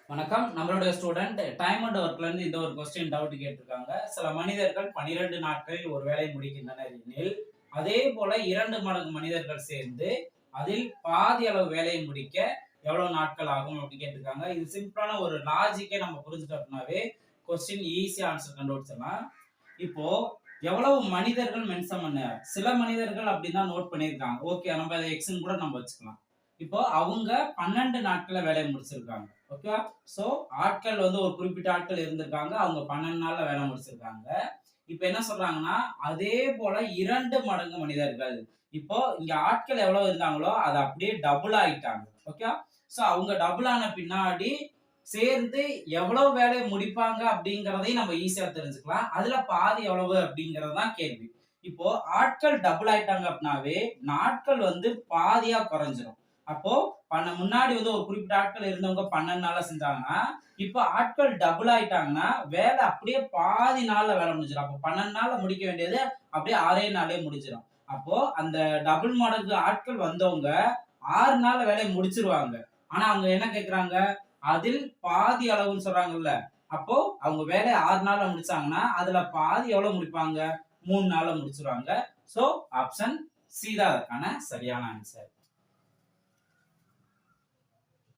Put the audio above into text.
வணக்கம். நம்மளுடைய student time and ஒர்க்ல இருந்து இந்த ஒரு கொஸ்டின் டவுட் கேட்டிருக்காங்க. சில மனிதர்கள் 12 நாட்களில் ஒரு வேலை முடிக்கின்றனர் எனில், அதே போல 2 மடங்கு மனிதர்கள் சேர்ந்து அதில் பாதி அளவு வேலையை முடிக்க எவ்வளவு நாட்கள் ஆகும் அப்படி கேட்டிருக்காங்க. இது சிம்பிளான ஒரு லாஜிக்கே நம்ம புரிஞ்சுட்டோம் அப்படின்னாவே கொஸ்டின் ஈஸியா ஆன்சர் கண்டுபிடிச்சிடலாம். இப்போ எவ்வளவு மனிதர்கள் மென்ஷன் பண்ண சில மனிதர்கள் அப்படிதான் நோட் பண்ணியிருக்காங்க. ஓகே, நம்ம அதை எக்ஸ்ன்னு கூட நம்ம வச்சுக்கலாம். இப்போ அவங்க 12 நாட்கள வேலையை முடிச்சிருக்காங்க. ஓகே, சோ ஆட்கள் வந்து ஒரு குறிப்பிட்ட ஆட்கள் இருந்திருக்காங்க. அவங்க 12 நாள்ல வேலை முடிச்சிருக்காங்க. இப்ப என்ன சொல்றாங்கன்னா, அதே போல 2 மடங்கு மனிதர்கள். இப்போ இங்க ஆட்கள் எவ்வளவு இருந்தாங்களோ அது அப்படியே டபுள் ஆயிட்டாங்க. ஓகே, சோ அவங்க டபுள் ஆன பின்னாடி சேர்ந்து எவ்வளவு வேலையை முடிப்பாங்க அப்படிங்கிறதையும் நம்ம ஈஸியா தெரிஞ்சுக்கலாம். அதுல பாதி எவ்வளவு அப்படிங்கிறது தான் கேள்வி. இப்போ ஆட்கள் டபுள் ஆயிட்டாங்க அப்படின்னாவே நாட்கள் வந்து பாதியா குறைஞ்சிரும். அப்போ முன்னாடி வந்து ஒரு குறிப்பிட்ட ஆட்கள் இருந்தவங்க 12 நாள்ல செஞ்சாங்கன்னா, இப்ப ஆட்கள் டபுள் ஆயிட்டாங்கன்னா, வேலை அப்படியே பாதி நாள்ல வேலை முடிஞ்சிடும். அப்போ 12 நாள்ல முடிக்க வேண்டியது அப்படியே 6 நாள்லயே முடிஞ்சிடும். அப்போ அந்த டபுள் மடங்கு ஆட்கள் வந்தவங்க 6 நாள்ல வேலையை முடிச்சிருவாங்க. ஆனா அவங்க என்ன கேட்கறாங்க? அதில் பாதி அளவுன்னு சொல்றாங்கல்ல. அப்போ அவங்க வேலைய 6 நாள்ல முடிச்சாங்கன்னா, அதுல பாதி எவ்வளவு முடிப்பாங்க? 3 நாள்ல முடிச்சிருவாங்க. சோ ஆப்ஷன் சி தான் அதற்கான சரியான ஆன்சர்.